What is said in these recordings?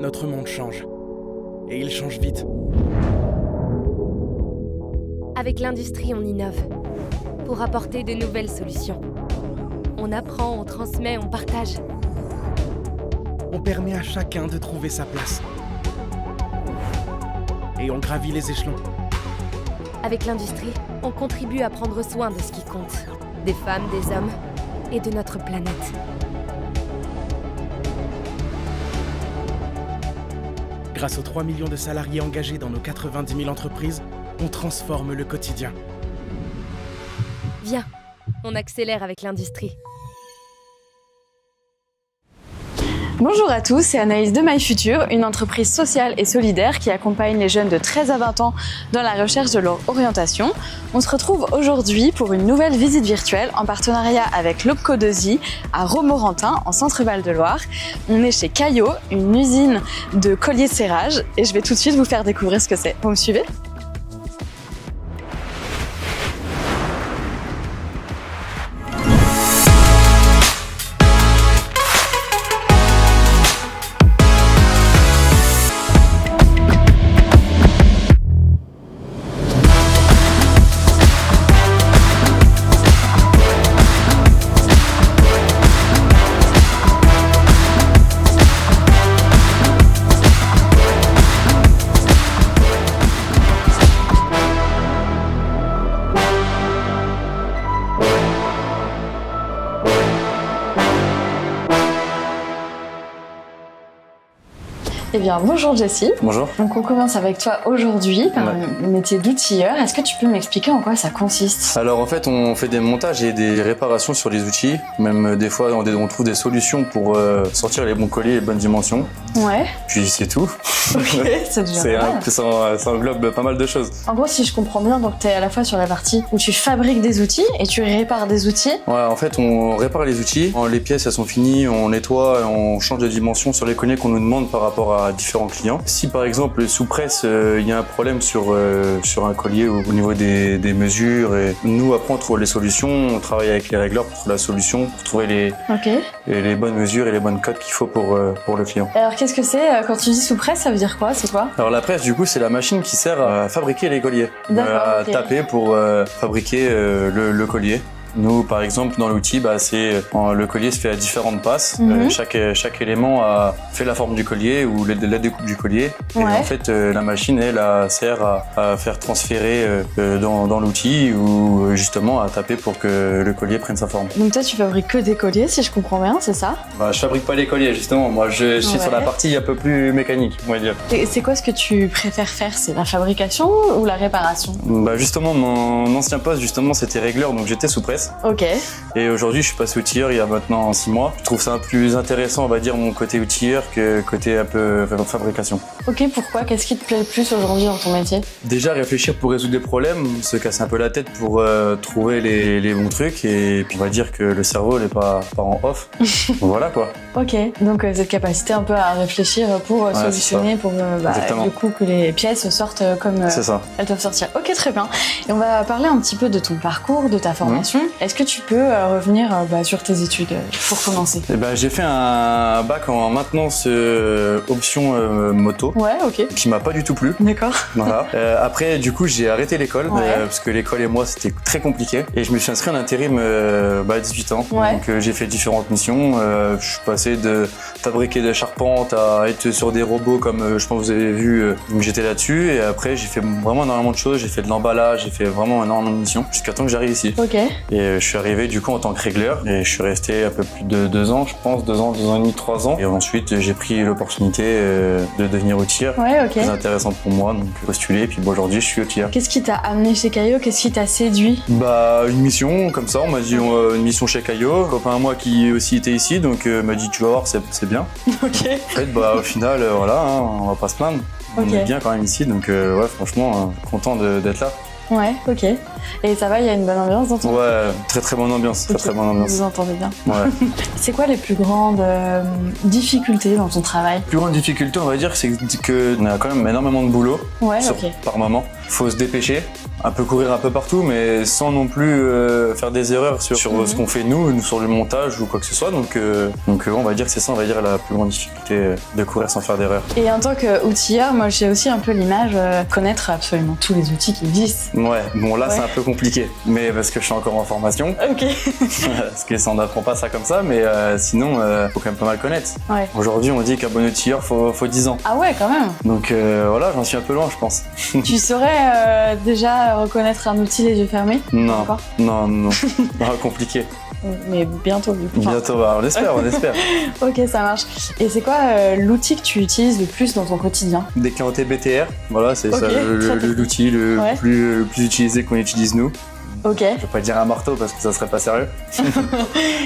Notre monde change. Et il change vite. Avec l'industrie, on innove pour apporter de nouvelles solutions. On apprend, on transmet, on partage. On permet à chacun de trouver sa place. Et on gravit les échelons. Avec l'industrie, on contribue à prendre soin de ce qui compte. Des femmes, des hommes et de notre planète. Grâce aux 3 millions de salariés engagés dans nos 90 000 entreprises, on transforme le quotidien. Viens, on accélère avec l'industrie. Bonjour à tous, c'est Anaïs de MyFuture, une entreprise sociale et solidaire qui accompagne les jeunes de 13 à 20 ans dans la recherche de leur orientation. On se retrouve aujourd'hui pour une nouvelle visite virtuelle en partenariat avec l'Opco 2i à Romorantin, en Centre-Val de Loire. On est chez Caillot, une usine de colliers de serrage, et je vais tout de suite vous faire découvrir ce que c'est. Vous me suivez ? Eh bien, bonjour Jessie. Bonjour. Donc on commence avec toi aujourd'hui par le métier d'outilleur. Est-ce que tu peux m'expliquer en quoi ça consiste ? Alors en fait, on fait des montages et des réparations sur les outils. Même des fois, on trouve des solutions pour sortir les bons colliers, les bonnes dimensions. Ouais. Puis c'est tout. Ok, c'est déjà pas mal. Ça englobe pas mal de choses. En gros, si je comprends bien, donc tu es à la fois sur la partie où tu fabriques des outils et tu répares des outils. Ouais, en fait, on répare les outils. Les pièces, elles sont finies, on nettoie, on change de dimension sur les colliers qu'on nous demande par rapport à différents clients. Si par exemple sous presse il y a un problème sur un collier au niveau des mesures, et nous après on trouve les solutions, on travaille avec les régleurs pour trouver la solution, pour trouver les bonnes mesures et les bonnes cotes qu'il faut pour le client. Alors qu'est-ce que c'est quand tu dis sous presse, ça veut dire quoi ? C'est quoi ? Alors la presse du coup c'est la machine qui sert à fabriquer les colliers, à taper pour fabriquer le collier. Nous, par exemple, dans l'outil, le collier se fait à différentes passes. Chaque élément fait la forme du collier ou la découpe du collier. Ouais. Et en fait, la machine, elle, sert à faire transférer dans l'outil ou justement à taper pour que le collier prenne sa forme. Donc toi, tu fabriques que des colliers, si je comprends bien, c'est ça ? Je fabrique pas les colliers, justement. Moi, je suis sur la partie un peu plus mécanique, on va dire. Et c'est quoi ce que tu préfères faire ? C'est la fabrication ou la réparation ? Justement, mon ancien poste, justement, c'était régleur, donc j'étais sous presse. Ok. Et aujourd'hui, je suis passé outilleur il y a maintenant 6 mois. Je trouve ça plus intéressant, on va dire, mon côté outilleur que côté un peu fabrication. Ok, pourquoi ? Qu'est-ce qui te plaît le plus aujourd'hui dans ton métier ? Déjà, réfléchir pour résoudre des problèmes, se casser un peu la tête pour trouver les bons trucs. Et puis, on va dire que le cerveau n'est pas en off. Voilà, quoi. Ok, donc cette capacité un peu à réfléchir pour solutionner, pour du coup que les pièces sortent comme elles doivent sortir. Ok, très bien. Et on va parler un petit peu de ton parcours, de ta formation. Est-ce que tu peux revenir sur tes études pour commencer ? J'ai fait un bac en maintenance option moto. Ouais, ok. Qui m'a pas du tout plu. D'accord. Voilà. Après, du coup, j'ai arrêté l'école parce que l'école et moi, c'était très compliqué. Et je me suis inscrit en intérim à 18 ans. Ouais. Donc j'ai fait différentes missions. Je suis passé de fabriquer des charpentes à être sur des robots comme je pense que vous avez vu. Donc j'étais là-dessus. Et après, j'ai fait vraiment énormément de choses. J'ai fait de l'emballage, j'ai fait vraiment énormément de missions jusqu'à temps que j'arrive ici. Ok. Et je suis arrivé du coup en tant que régleur et je suis resté un peu plus de 2 ans, je pense, 2 ans et demi, 3 ans. Et ensuite j'ai pris l'opportunité de devenir outilleur. Ouais, ok. Très intéressant pour moi, donc postulé. Et puis aujourd'hui je suis outilleur. Qu'est-ce qui t'a amené chez Caillot ? Qu'est-ce qui t'a séduit ? Une mission comme ça, on m'a dit une mission chez Caillot. Un copain à moi qui aussi était ici, donc m'a dit tu vas voir, c'est bien. Ok. En fait, au final, on va pas se plaindre. On est bien quand même ici, donc franchement, content d'être là. Ouais, ok. Et ça va, il y a une bonne ambiance dans ton... Ouais, très très bonne ambiance, Okay. très bonne ambiance. Vous entendez bien. Ouais. C'est quoi les plus grandes difficultés dans ton travail? La plus grande difficulté, on va dire, c'est qu'on a quand même énormément de boulot par moment. Il faut se dépêcher, un peu courir un peu partout, mais sans non plus faire des erreurs sur ce qu'on fait nous, sur le montage ou quoi que ce soit. Donc on va dire que c'est ça, on va dire la plus grande difficulté, de courir sans faire d'erreurs. Et en tant qu'outilleur, moi j'ai aussi un peu l'image connaître absolument tous les outils qui existent. Ouais, bon là c'est un peu compliqué, mais parce que je suis encore en formation. Ok. Parce que ça, on n'apprend pas ça comme ça, mais sinon faut quand même pas mal connaître. Ouais. Aujourd'hui on dit qu'un bon outilleur faut 10 ans. Ah ouais, quand même. Donc voilà, j'en suis un peu loin je pense. Tu saurais déjà reconnaître un outil les yeux fermés? Non, Encore non, compliqué. Mais bientôt du coup. Bientôt, on espère. Ok, ça marche. Et c'est quoi l'outil que tu utilises le plus dans ton quotidien? Décanté BTR, voilà, c'est ça l'outil le plus utilisé qu'on utilise nous. Ok. Je vais pas dire un marteau parce que ça serait pas sérieux.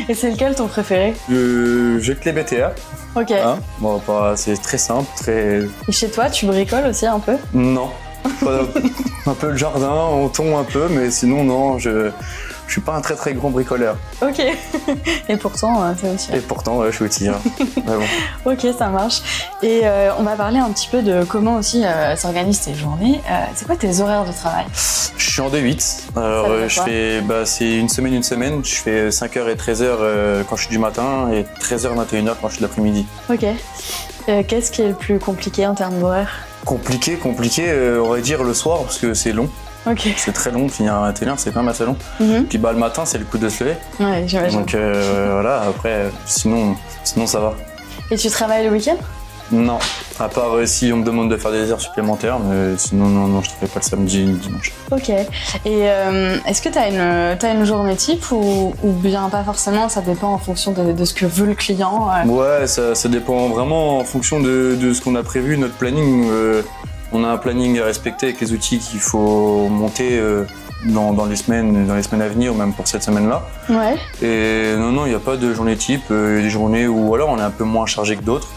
Et c'est lequel ton préféré? Le jeu-clé BTR. Ok. Hein, bon, c'est très simple, très... Et chez toi, tu bricoles aussi un peu? Non. Un peu le jardin, on tombe un peu, mais sinon non, je suis pas un très très grand bricoleur. Ok. Et pourtant, c'est aussi. Et pourtant, je suis outilleur. Bon. Ok, ça marche. Et on va parler un petit peu de comment aussi s'organisent tes journées. C'est quoi tes horaires de travail? Je suis en 2-8. Alors, c'est une semaine. Je fais 5h et 13h quand je suis du matin et 13h et 21h quand je suis de l'après-midi. Ok. Qu'est-ce qui est le plus compliqué en termes d'horaire? Compliqué, on va dire le soir parce que c'est long. Ok. C'est très long, finir à 21h, c'est quand même assez long. Puis le matin, c'est le coup de se lever. Ouais, j'imagine. Donc voilà, après, sinon ça va. Et tu travailles le week-end? Non, à part si on me demande de faire des heures supplémentaires, mais sinon non, je travaille pas le samedi ni le dimanche. Ok. Et est-ce que t'as une journée type ou bien pas forcément, ça dépend en fonction de ce que veut le client? Ouais, ça dépend vraiment en fonction de ce qu'on a prévu, notre planning. On a un planning à respecter avec les outils qu'il faut monter dans les semaines à venir, ou même pour cette semaine-là. Ouais. Et non, il n'y a pas de journée type. Il y a des journées où alors on est un peu moins chargé que d'autres.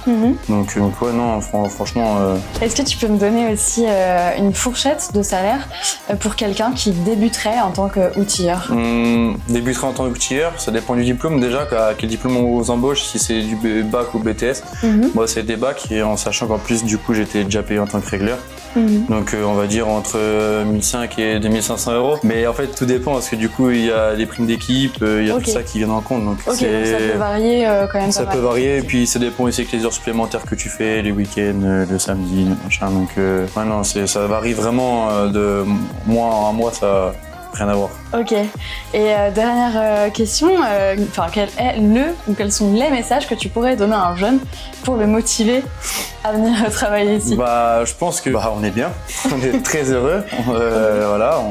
Donc ouais, non, franchement... Est-ce que tu peux me donner aussi une fourchette de salaire pour quelqu'un qui débuterait en tant qu'outilleur? Débuterait en tant qu'outilleur, ça dépend du diplôme déjà, quel diplôme on vous embauche, si c'est du bac ou BTS. Moi c'est des bacs, et en sachant qu'en plus du coup j'étais déjà payé en tant que régleur. Donc on va dire entre 1500 et 2500 €. Mais en fait tout dépend parce que du coup il y a les primes d'équipe, il y a tout ça qui vient en compte. Donc donc ça peut varier quand même. Ça peut varier, et puis ça dépend aussi avec les heures supplémentaires que tu fais, les week-ends, le samedi, machin. Donc non, ça varie vraiment de mois en mois, ça rien à voir. Ok. Et dernière question, quels sont les messages que tu pourrais donner à un jeune pour le motiver à venir travailler ici? Je pense que on est bien, on est très heureux. Voilà,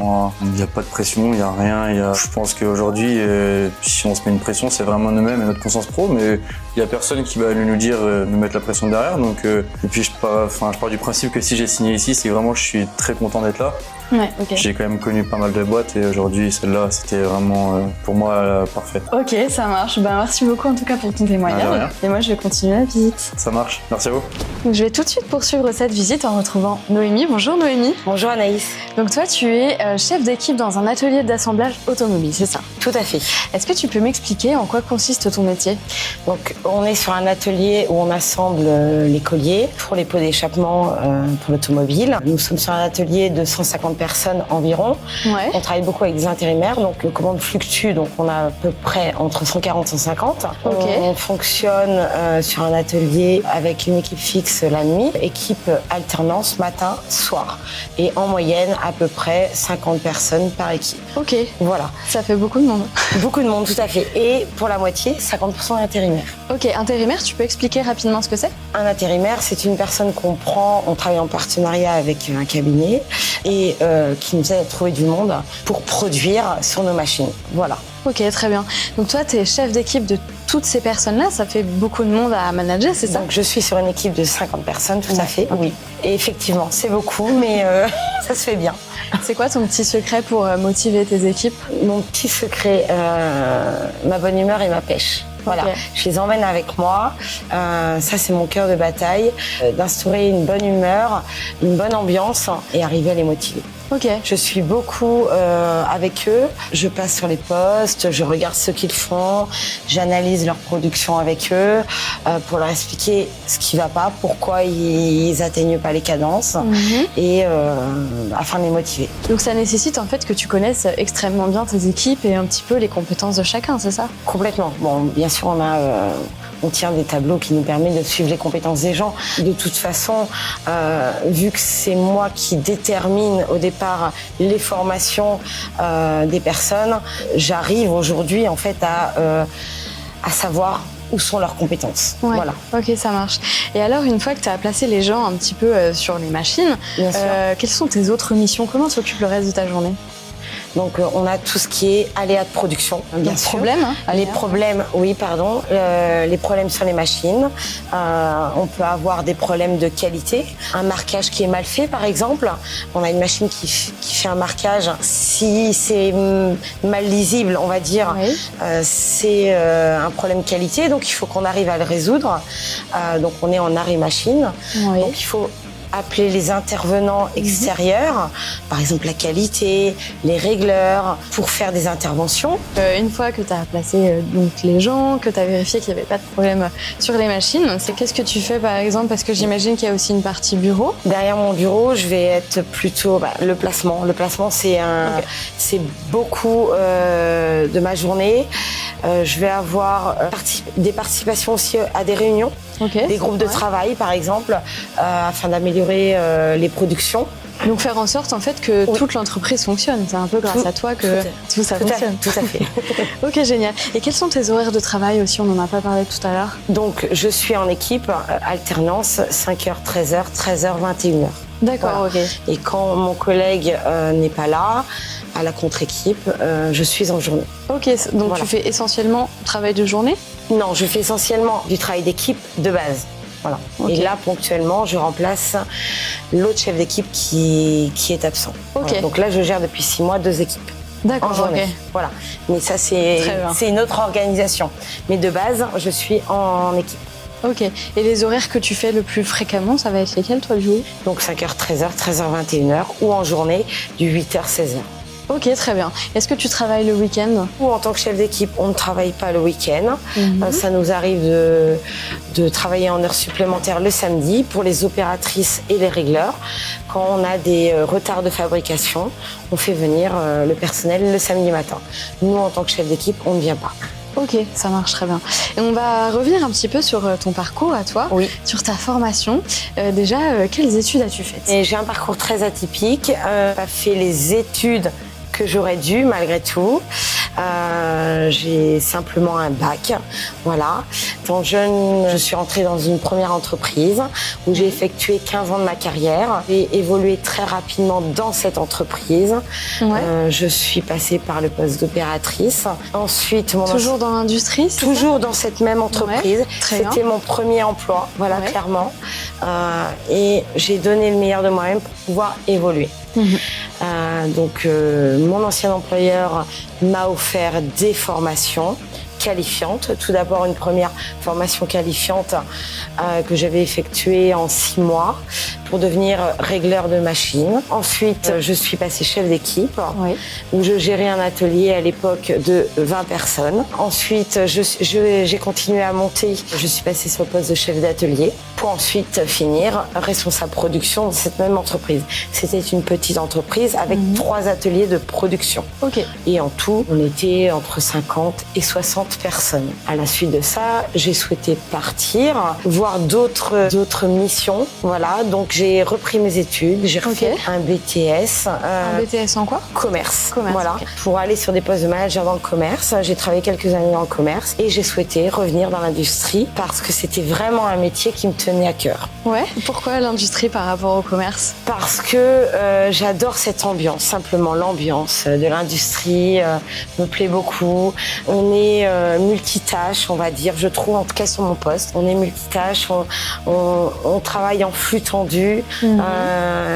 il n'y a pas de pression, il n'y a rien. Je pense qu'aujourd'hui, si on se met une pression, c'est vraiment nous-mêmes et notre conscience pro, mais il n'y a personne qui va nous dire, nous mettre la pression derrière. Donc, et puis je pars du principe que si j'ai signé ici, c'est vraiment je suis très content d'être là. Ouais, ok. J'ai quand même connu pas mal de boîtes, et aujourd'hui celle-là c'était vraiment pour moi parfait. Ok, ça marche. Merci beaucoup en tout cas pour ton témoignage. Et moi je vais continuer la visite. Ça marche, merci à vous. Donc, je vais tout de suite poursuivre cette visite en retrouvant Noémie. Bonjour Noémie. Bonjour Anaïs. Donc toi tu es chef d'équipe dans un atelier d'assemblage automobile, c'est ça? Tout à fait. Est-ce que tu peux m'expliquer en quoi consiste ton métier? Donc on est sur un atelier où on assemble les colliers pour les pots d'échappement pour l'automobile. Nous sommes sur un atelier de 150 personnes environ. Ouais. On travaille beaucoup avec des intérimaires, donc le commande fluctue, donc on a à peu près entre 140 et 150. Ok. On fonctionne sur un atelier avec une équipe fixe la nuit, équipe alternance matin, soir. Et en moyenne, à peu près 50 personnes par équipe. Ok. Voilà. Ça fait beaucoup de monde. Beaucoup de monde, tout à fait. Et pour la moitié, 50% intérimaires. Ok, intérimaire, tu peux expliquer rapidement ce que c'est? Un intérimaire, c'est une personne qu'on prend, on travaille en partenariat avec un cabinet et qui nous aide à trouver du monde pour produire sur nos machines. Voilà. Ok, très bien. Donc toi, tu es chef d'équipe de toutes ces personnes-là, ça fait beaucoup de monde à manager, c'est ça? Donc je suis sur une équipe de 50 personnes, tout à fait, oui. Et effectivement, c'est beaucoup, mais ça se fait bien. C'est quoi ton petit secret pour motiver tes équipes? Mon petit secret, ma bonne humeur et ma pêche. Voilà, okay. Je les emmène avec moi. Ça, c'est mon cœur de bataille, d'instaurer une bonne humeur, une bonne ambiance et arriver à les motiver. Ok. Je suis beaucoup avec eux. Je passe sur les postes, je regarde ce qu'ils font, j'analyse leur production avec eux pour leur expliquer ce qui va pas, pourquoi ils atteignent pas les cadences et afin de les motiver. Donc ça nécessite en fait que tu connaisses extrêmement bien tes équipes et un petit peu les compétences de chacun, c'est ça? Complètement. Bon, bien sûr, on tient des tableaux qui nous permettent de suivre les compétences des gens. De toute façon, vu que c'est moi qui détermine au départ les formations des personnes, j'arrive aujourd'hui en fait à savoir où sont leurs compétences. Ouais. Voilà. Ok, ça marche. Et alors, une fois que tu as placé les gens un petit peu sur les machines, Bien sûr. quelles sont tes autres missions? Comment s'occupe le reste de ta journée? Donc on a tout ce qui est aléas de production, bien sûr. Problèmes, hein, Les problèmes, les problèmes sur les machines. On peut avoir des problèmes de qualité. Un marquage qui est mal fait, par exemple. On a une machine qui fait un marquage. Si c'est mal lisible, on va dire, oui. C'est un problème qualité. Donc il faut qu'on arrive à le résoudre. Donc on est en arrêt machine. Oui. Donc il faut appeler les intervenants extérieurs, par exemple la qualité, les régleurs, pour faire des interventions. Une fois que tu as placé donc les gens, que tu as vérifié qu'il n'y avait pas de problème sur les machines, qu'est-ce que tu fais par exemple? Parce que j'imagine qu'il y a aussi une partie bureau. Derrière mon bureau, je vais être plutôt le placement. Le placement, c'est beaucoup de ma journée. Je vais avoir des participations aussi à des réunions, des groupes de travail par exemple, afin d'améliorer les productions. Donc faire en sorte en fait que toute l'entreprise fonctionne. C'est un peu grâce à toi que tout ça fonctionne. Tout à fait. Ok, génial. Et quels sont tes horaires de travail aussi? On n'en a pas parlé tout à l'heure. Donc je suis en équipe, alternance, 5h, 13h, 13h, 21h. D'accord, voilà. ok. Et quand mon collègue n'est pas là, à la contre-équipe, je suis en journée. Ok, donc tu fais essentiellement travail de journée? Non, je fais essentiellement du travail d'équipe de base. Voilà. Okay. Et là, ponctuellement, je remplace l'autre chef d'équipe qui est absent. Okay. Voilà. Donc là, je gère depuis 6 mois 2 équipes. D'accord, en journée. ok. Voilà. Mais ça, c'est une autre organisation. Mais de base, je suis en équipe. Ok. Et les horaires que tu fais le plus fréquemment, ça va être lesquels, toi, le jour? Donc 5h, 13h, 13h, 21h ou en journée du 8h, 16h. Ok, très bien. Est-ce que tu travailles le week-end? Ou en tant que chef d'équipe, on ne travaille pas le week-end. Ça nous arrive de travailler en heures supplémentaires le samedi pour les opératrices et les régleurs. Quand on a des retards de fabrication, on fait venir le personnel le samedi matin. Nous, en tant que chef d'équipe, on ne vient pas. Ok, ça marche très bien. Et on va revenir un petit peu sur ton parcours à toi, sur ta formation. Déjà, quelles études as-tu faites? Et j'ai un parcours très atypique. J'ai pas fait les études que j'aurais dû malgré tout. J'ai simplement un bac, voilà. Étant jeune, je suis rentrée dans une première entreprise où j'ai effectué 15 ans de ma carrière. J'ai évolué très rapidement dans cette entreprise. Je suis passée par le poste d'opératrice. Ensuite, toujours dans l'industrie? Toujours dans cette même entreprise. C'était mon premier emploi, voilà, clairement. Et j'ai donné le meilleur de moi-même pour pouvoir évoluer. Donc mon ancien employeur m'a offert des formations qualifiantes. Tout d'abord une première formation qualifiante que j'avais effectuée en 6 mois pour devenir régleur de machines. Ensuite, je suis passée chef d'équipe où je gérais un atelier à l'époque de 20 personnes. Ensuite, j'ai continué à monter. Je suis passée sur le poste de chef d'atelier pour ensuite finir responsable production de cette même entreprise. C'était une petite entreprise avec 3 ateliers de production. Et en tout, on était entre 50 et 60 personnes. À la suite de ça, j'ai souhaité partir, voir d'autres missions. Voilà, donc j'ai repris mes études, j'ai refait un BTS. Un BTS en quoi? Commerce. Voilà, pour aller sur des postes de manager dans le commerce. J'ai travaillé quelques années dans le commerce et j'ai souhaité revenir dans l'industrie parce que c'était vraiment un métier qui me tenait à cœur. Pourquoi l'industrie par rapport au commerce? Parce que j'adore cette ambiance, simplement l'ambiance de l'industrie me plaît beaucoup. On est multitâche, on va dire, je trouve en tout cas sur mon poste. On est multitâche, on travaille en flux tendu.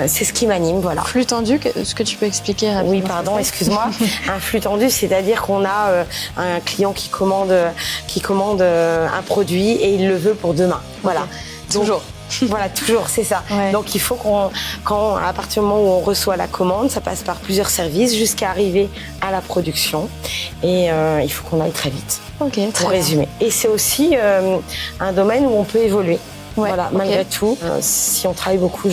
C'est ce qui m'anime, voilà. Flux tendu, est-ce que tu peux expliquer rapidement? Oui, pardon, excuse-moi. Un flux tendu, c'est-à-dire qu'on a un client qui commande un produit et il le veut pour demain. Voilà. Toujours. Voilà, toujours, c'est ça. Ouais. Donc il faut à partir du moment où on reçoit la commande, ça passe par plusieurs services jusqu'à arriver à la production. Et il faut qu'on aille très vite, pour résumer. Et c'est aussi un domaine où on peut évoluer. Ouais, voilà, malgré tout, si on travaille beaucoup,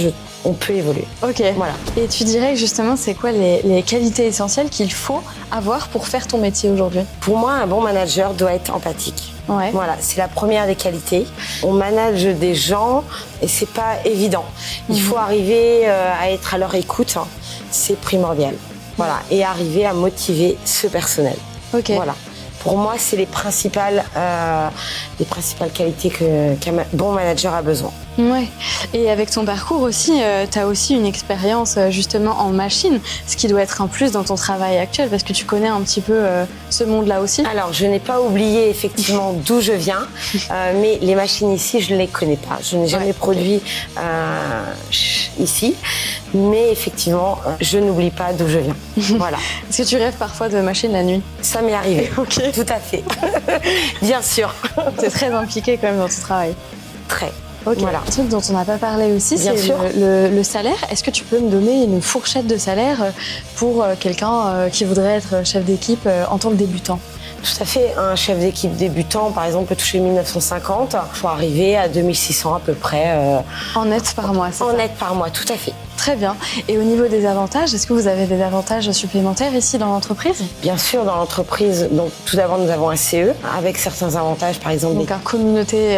on peut évoluer. Ok. Voilà. Et tu dirais que justement, c'est quoi les qualités essentielles qu'il faut avoir pour faire ton métier aujourd'hui? Pour moi, un bon manager doit être empathique. Ouais. Voilà, c'est la première des qualités. On manage des gens et c'est pas évident. Il faut arriver à être à leur écoute, hein. C'est primordial. Voilà, et arriver à motiver ce personnel. Ok. Voilà. Pour moi, c'est les principales qualités qu'un bon manager a besoin. Ouais. Et avec ton parcours aussi, tu as aussi une expérience justement en machine, ce qui doit être un plus dans ton travail actuel parce que tu connais un petit peu ce monde-là aussi. Alors, je n'ai pas oublié effectivement d'où je viens, mais les machines ici, je ne les connais pas. Je n'ai jamais produit ici, mais effectivement, je n'oublie pas d'où je viens. Voilà. Est-ce que tu rêves parfois de machine la nuit? Ça m'est arrivé. Ok. Tout à fait. Bien sûr. Tu es très impliquée quand même dans ton travail. Très. Okay. Voilà. Un truc dont on n'a pas parlé aussi, Bien c'est sûr. le salaire. Est-ce que tu peux me donner une fourchette de salaire pour quelqu'un qui voudrait être chef d'équipe en tant que débutant? Tout à fait. Un chef d'équipe débutant, par exemple, peut toucher 1950 pour arriver à 2600 à peu près. En net par mois, c'est ça? En net par mois, tout à fait. Très bien. Et au niveau des avantages, est-ce que vous avez des avantages supplémentaires ici dans l'entreprise? Bien sûr, dans l'entreprise, donc tout d'abord nous avons un CE avec certains avantages, par exemple. Donc un communauté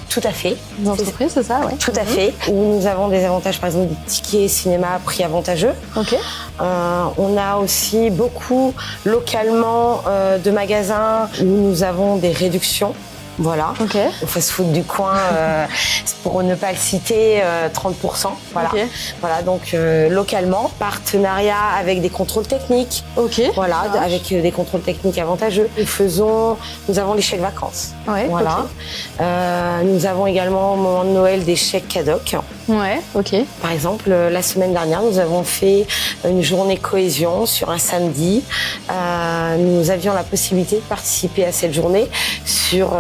Tout à fait. d'entreprise, c'est ça, ouais. Tout à fait. Où nous avons des avantages, par exemple, des tickets cinéma à prix avantageux. Ok. On a aussi beaucoup localement de magasins où nous avons des réductions. Voilà. Ok. Au fast-food du coin, pour ne pas le citer, 30%. Voilà. Ok. Voilà, donc localement, partenariat avec des contrôles techniques. Ok. Voilà, avec des contrôles techniques avantageux. Nous avons les chèques vacances. Ouais. Voilà. Nous avons également au moment de Noël des chèques cadoc. Ouais. Ok. Par exemple, la semaine dernière, nous avons fait une journée cohésion sur un samedi. Nous avions la possibilité de participer à cette journée sur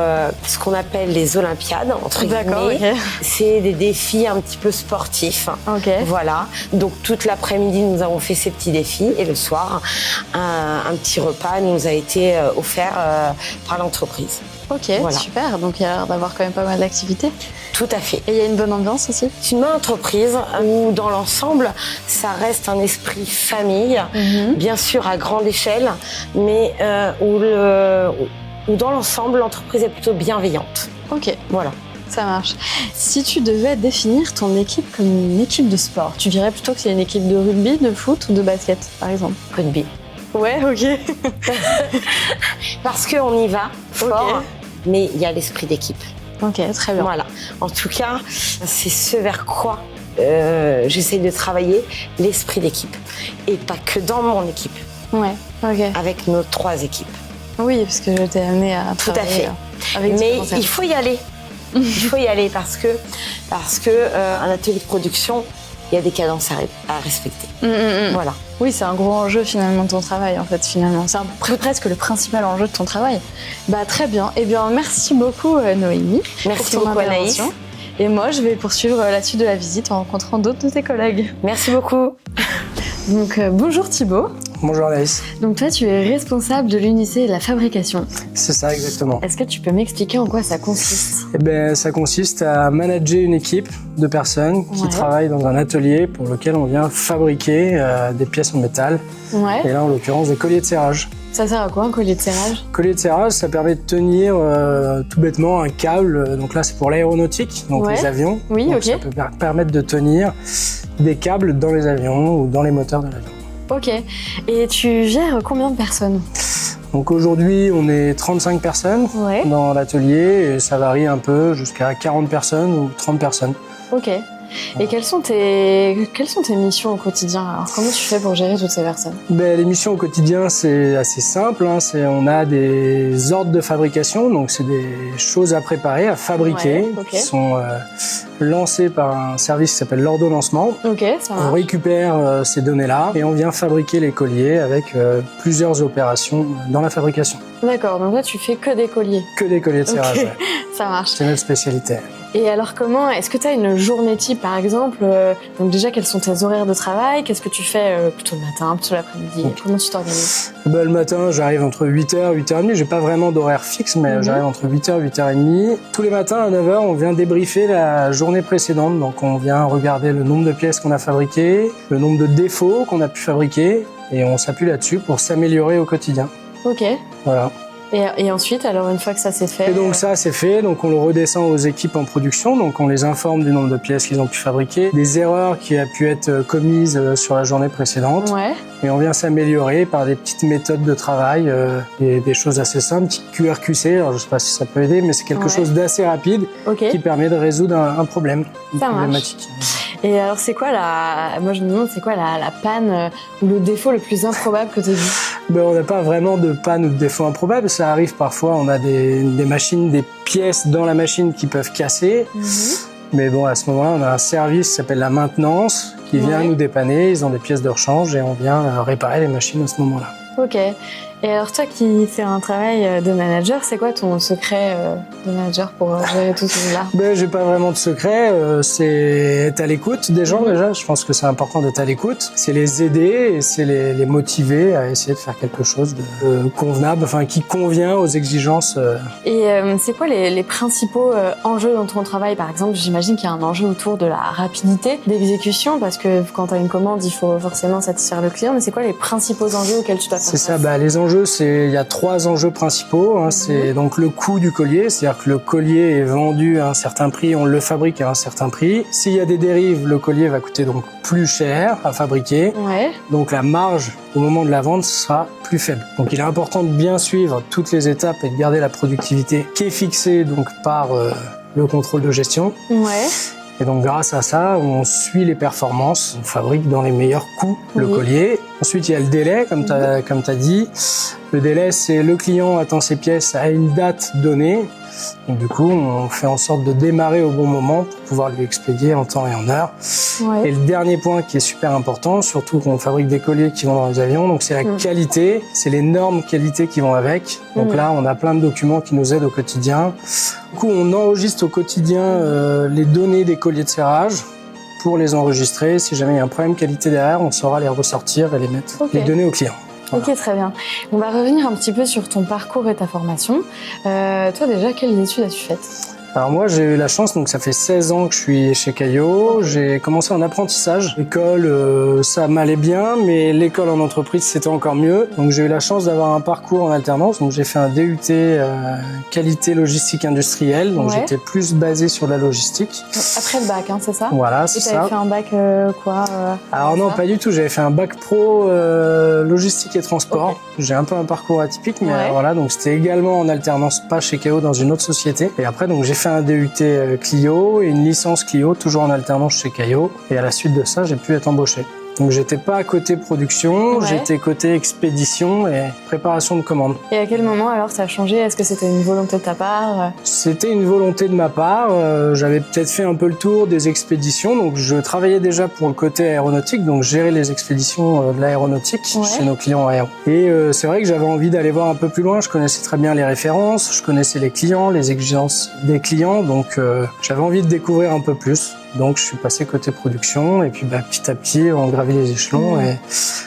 ce qu'on appelle les Olympiades, entre guillemets. Okay. C'est des défis un petit peu sportifs. Ok. Voilà. Donc toute l'après-midi, nous avons fait ces petits défis et le soir, un petit repas nous a été offert par l'entreprise. Ok, Voilà. super. Donc il y a l'air d'avoir quand même pas mal d'activités. Tout à fait. Et il y a une bonne ambiance aussi? C'est une bonne entreprise où, dans l'ensemble, ça reste un esprit famille, bien sûr à grande échelle, mais où dans l'ensemble, l'entreprise est plutôt bienveillante. Ok. Voilà. Ça marche. Si tu devais définir ton équipe comme une équipe de sport, tu dirais plutôt que c'est une équipe de rugby, de foot ou de basket, par exemple? Rugby. Ouais, ok. Parce qu'on y va fort, mais il y a l'esprit d'équipe. Ok, très bien. Voilà. En tout cas, c'est ce vers quoi j'essaie de travailler, l'esprit d'équipe. Et pas que dans mon équipe, Ouais, ok. avec nos 3 équipes. Oui, parce que je t'ai amené à Tout à travailler fait. avec Mais différents il services. faut y aller. Il faut y aller parce que un atelier de production, il y a des cadences à respecter. Voilà. Oui, c'est un gros enjeu finalement de ton travail en fait finalement. C'est presque le principal enjeu de ton travail. Bah très bien. Eh bien merci beaucoup Noémie. Merci pour ton beaucoup Anaïs. intervention. Et moi je vais poursuivre la suite de la visite en rencontrant d'autres de tes collègues. Merci beaucoup. Donc bonjour Thibaut. Bonjour Anaïs. Donc toi tu es responsable de l'unité de la fabrication. C'est ça exactement. Est-ce que tu peux m'expliquer en quoi ça consiste? Eh ben, ça consiste à manager une équipe de personnes qui travaillent dans un atelier pour lequel on vient fabriquer des pièces en métal. Ouais. Et là en l'occurrence des colliers de serrage. Ça sert à quoi un collier de serrage? Collier de serrage, ça permet de tenir tout bêtement un câble. Donc là c'est pour l'aéronautique, donc les avions. Oui, donc ok. ça peut permettre de tenir des câbles dans les avions ou dans les moteurs de l'avion. Ok. Et tu gères combien de personnes? Donc aujourd'hui, on est 35 personnes dans l'atelier et ça varie un peu jusqu'à 40 personnes ou 30 personnes. Ok. Et quelles sont tes missions au quotidien? Alors, comment tu fais pour gérer toutes ces personnes? Ben, les missions au quotidien, c'est assez simple. Hein. On a des ordres de fabrication, donc c'est des choses à préparer, à fabriquer, qui sont lancées par un service qui s'appelle l'ordonnancement. Ok, ça marche. On récupère ces données-là et on vient fabriquer les colliers avec plusieurs opérations dans la fabrication. D'accord, donc là tu fais que des colliers. Que des colliers de serrage. Ça marche. C'est notre spécialité. Et alors est-ce que tu as une journée type par exemple? Donc déjà, quels sont tes horaires de travail? Qu'est-ce que tu fais plutôt le matin, plutôt l'après-midi? Comment tu t'organises? Le matin, j'arrive entre 8h et 8h30. J'ai pas vraiment d'horaire fixe, mais j'arrive entre 8h et 8h30. Tous les matins à 9h, on vient débriefer la journée précédente. Donc on vient regarder le nombre de pièces qu'on a fabriquées, le nombre de défauts qu'on a pu fabriquer, et on s'appuie là-dessus pour s'améliorer au quotidien. Ok. Voilà. Et ensuite, alors une fois que ça c'est fait... Et donc ça c'est fait, donc on le redescend aux équipes en production, donc on les informe du nombre de pièces qu'ils ont pu fabriquer, des erreurs qui a pu être commises sur la journée précédente, et on vient s'améliorer par des petites méthodes de travail, des choses assez simples, petit QRQC, alors je sais pas si ça peut aider, mais c'est quelque chose d'assez rapide qui permet de résoudre un problème, une problématique. Et alors c'est quoi moi je me demande c'est quoi la panne ou le défaut le plus improbable que tu as vu? On n'a pas vraiment de panne ou de défaut improbable, ça arrive parfois, on a des machines, des pièces dans la machine qui peuvent casser, mais bon à ce moment-là on a un service qui s'appelle la maintenance qui vient nous dépanner, ils ont des pièces de rechange et on vient réparer les machines à ce moment-là. Ok. Et alors toi qui fais un travail de manager, c'est quoi ton secret de manager pour gérer tout cela? J'ai pas vraiment de secret, c'est être à l'écoute des gens déjà, je pense que c'est important d'être à l'écoute, c'est les aider et c'est les motiver à essayer de faire quelque chose de convenable, enfin qui convient aux exigences. Et c'est quoi les principaux enjeux dans ton travail? Par exemple, j'imagine qu'il y a un enjeu autour de la rapidité d'exécution parce que quand tu as une commande, il faut forcément satisfaire le client, mais c'est quoi les principaux enjeux auxquels tu dois faire face? C'est ça, les enjeux, il y a 3 enjeux principaux. C'est donc le coût du collier, c'est-à-dire que le collier est vendu à un certain prix, on le fabrique à un certain prix. S'il y a des dérives, le collier va coûter donc plus cher à fabriquer. Donc la marge au moment de la vente sera plus faible. Donc il est important de bien suivre toutes les étapes et de garder la productivité qui est fixée donc par le contrôle de gestion. Et donc grâce à ça, on suit les performances, on fabrique dans les meilleurs coûts le collier. Ensuite, il y a le délai, comme tu as dit. Le délai, c'est le client attend ses pièces à une date donnée. Donc du coup, on fait en sorte de démarrer au bon moment pour pouvoir lui expédier en temps et en heure. Et le dernier point qui est super important, surtout quand on fabrique des colliers qui vont dans les avions, donc c'est la qualité, c'est les normes qualité qui vont avec. Donc là, on a plein de documents qui nous aident au quotidien. Du coup, on enregistre au quotidien les données des colliers de serrage pour les enregistrer. Si jamais il y a un problème qualité derrière, on saura les ressortir et les mettre, les donner au client. Voilà. Ok, très bien. On va revenir un petit peu sur ton parcours et ta formation. Toi déjà, quelles études as-tu faites? Alors moi, j'ai eu la chance, donc ça fait 16 ans que je suis chez Caillot. J'ai commencé en apprentissage. L'école, ça m'allait bien, mais l'école en entreprise, c'était encore mieux. Donc j'ai eu la chance d'avoir un parcours en alternance. Donc j'ai fait un DUT qualité logistique industrielle. Donc j'étais plus basé sur la logistique. Après le bac, c'est ça? Voilà, c'est ça. Et t'avais fait un bac quoi Alors non, pas du tout. J'avais fait un bac pro logistique et transport. J'ai un peu un parcours atypique, mais voilà. Donc c'était également en alternance, pas chez Caillot, dans une autre société. Et après, donc j'ai fait un DUT Clio et une licence Clio, toujours en alternance chez Caillot. Et à la suite de ça, j'ai pu être embauché. Donc j'étais pas côté production, j'étais côté expédition et préparation de commandes. Et à quel moment alors ça a changé? Est-ce que c'était une volonté de ta part? C'était une volonté de ma part. J'avais peut-être fait un peu le tour des expéditions. Donc je travaillais déjà pour le côté aéronautique, donc gérer les expéditions de l'aéronautique chez nos clients aéros. Et c'est vrai que j'avais envie d'aller voir un peu plus loin. Je connaissais très bien les références, je connaissais les clients, les exigences des clients. Donc j'avais envie de découvrir un peu plus. Donc je suis passé côté production et puis petit à petit on gravit les échelons et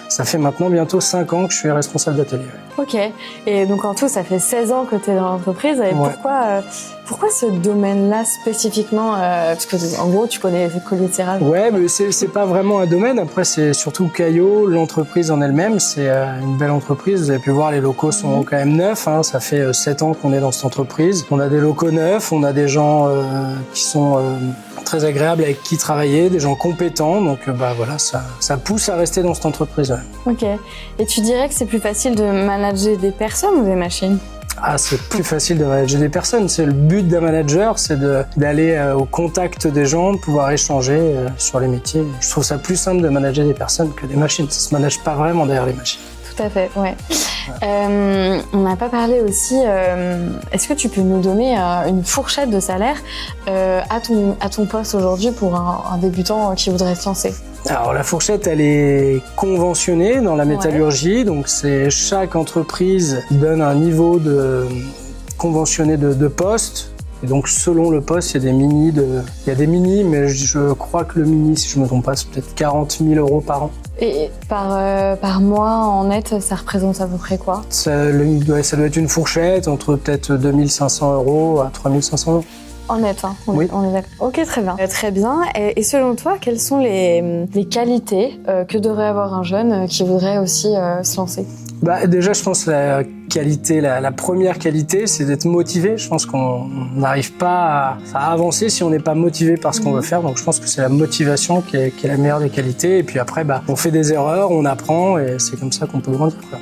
ça fait maintenant bientôt 5 ans que je suis responsable d'atelier. Ok, et donc en tout ça fait 16 ans que tu es dans l'entreprise et pourquoi ce domaine-là spécifiquement parce que en gros tu connais les colliers de serrage. Ouais, mais c'est pas vraiment un domaine, après c'est surtout Caillot, l'entreprise en elle-même, c'est une belle entreprise, vous avez pu voir les locaux sont quand même neufs, ça fait 7 ans qu'on est dans cette entreprise. On a des locaux neufs, on a des gens qui sont très agréables avec qui travailler, des gens compétents, donc voilà, ça pousse à rester dans cette entreprise. Ok, et tu dirais que c'est plus facile de manager des personnes ou des machines? C'est plus facile de manager des personnes. C'est le but d'un manager, c'est d'aller au contact des gens, de pouvoir échanger sur les métiers. Je trouve ça plus simple de manager des personnes que des machines. Ça se manage pas vraiment derrière les machines. Tout à fait, ouais. On n'a pas parlé aussi, est-ce que tu peux nous donner une fourchette de salaire à ton poste aujourd'hui pour un débutant qui voudrait se lancer? Alors la fourchette, elle est conventionnée dans la métallurgie, donc c'est chaque entreprise donne un niveau conventionné de poste Et donc selon le poste, il y a des minis, mais je crois que le mini, si je ne me trompe pas, c'est peut-être 40 000 € par an. Et par mois en net, ça représente à peu près quoi? Ça doit être une fourchette entre peut-être 2 500 € à 3 500 €. En net, hein. Oui. On est d'accord. Ok, très bien. Très bien. Et selon toi, quelles sont les qualités que devrait avoir un jeune qui voudrait aussi se lancer? Déjà, je pense que la première qualité, c'est d'être motivé. Je pense qu'on n'arrive pas à avancer si on n'est pas motivé par ce qu'on veut faire. Donc, je pense que c'est la motivation qui est la meilleure des qualités. Et puis après, on fait des erreurs, on apprend et c'est comme ça qu'on peut grandir, quoi.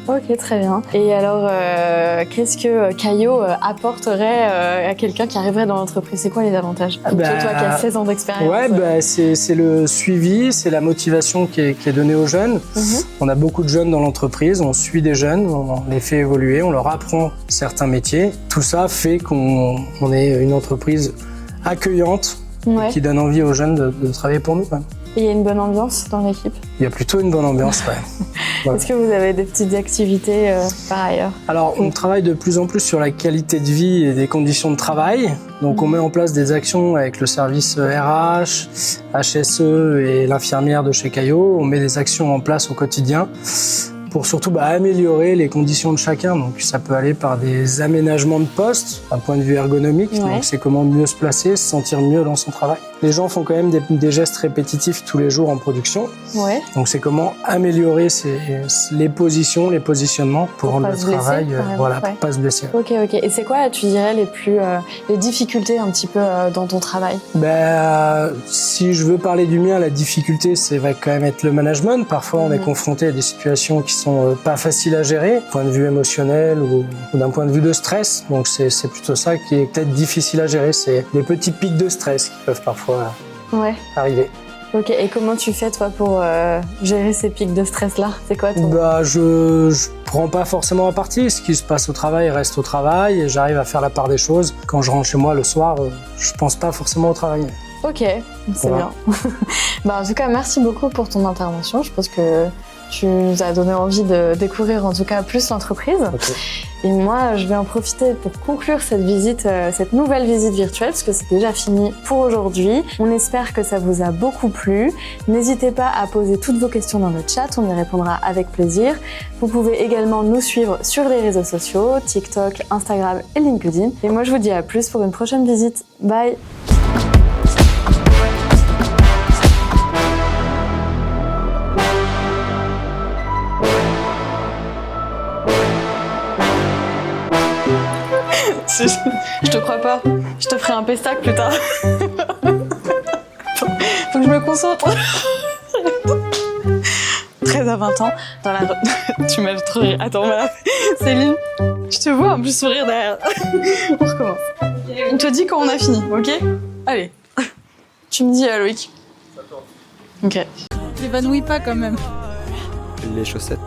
Ok, très bien. Et alors, qu'est-ce que Caio apporterait à quelqu'un qui arriverait dans l'entreprise? C'est quoi les avantages? Toi qui as 16 ans d'expérience. C'est le suivi, c'est la motivation qui est donnée aux jeunes. On a beaucoup de jeunes dans l'entreprise, on suit des jeunes, on les fait évoluer, on leur apprend certains métiers. Tout ça fait qu'on est une entreprise accueillante qui donne envie aux jeunes de travailler pour nous. Et il y a une bonne ambiance dans l'équipe? Il y a plutôt une bonne ambiance, ouais. Voilà. Est-ce que vous avez des petites activités par ailleurs? Alors, on travaille de plus en plus sur la qualité de vie et des conditions de travail. Donc, on met en place des actions avec le service RH, HSE et l'infirmière de chez Caio. On met des actions en place au quotidien pour surtout améliorer les conditions de chacun. Donc ça peut aller par des aménagements de poste, d'un point de vue ergonomique, donc c'est comment mieux se placer, se sentir mieux dans son travail. Les gens font quand même des gestes répétitifs tous les jours en production, donc c'est comment améliorer les positions, les positionnements pour rendre le travail, pour pas se blesser. Ok. Et c'est quoi, tu dirais, les difficultés un petit peu dans ton travail? Si je veux parler du mien, la difficulté, c'est va quand même être le management. Parfois, on est confronté à des situations qui sont pas faciles à gérer, d'un point de vue émotionnel ou d'un point de vue de stress. Donc c'est plutôt ça qui est peut-être difficile à gérer, c'est des petits pics de stress qui peuvent parfois arriver. Ok, et comment tu fais toi pour gérer ces pics de stress-là? C'est quoi ton... Je prends pas forcément à partie. Ce qui se passe au travail reste au travail et j'arrive à faire la part des choses. Quand je rentre chez moi le soir, je pense pas forcément au travail. Ok, c'est bien. En tout cas, merci beaucoup pour ton intervention. Je pense que tu nous as donné envie de découvrir en tout cas plus l'entreprise. Okay. Et moi, je vais en profiter pour conclure cette nouvelle visite virtuelle, parce que c'est déjà fini pour aujourd'hui. On espère que ça vous a beaucoup plu. N'hésitez pas à poser toutes vos questions dans le chat, on y répondra avec plaisir. Vous pouvez également nous suivre sur les réseaux sociaux, TikTok, Instagram et LinkedIn. Et moi, je vous dis à plus pour une prochaine visite. Bye! Je te crois pas. Je te ferai un pestac plus tard. Faut que je me concentre. 13 à 20 ans, dans la... Tu m'as trop rire. Attends, voilà. Céline, je te vois en plus sourire derrière. On recommence. On te dit quand on a fini, ok? Allez. Tu me dis, Loïc. Ok. T'évanouis pas quand même. Les chaussettes.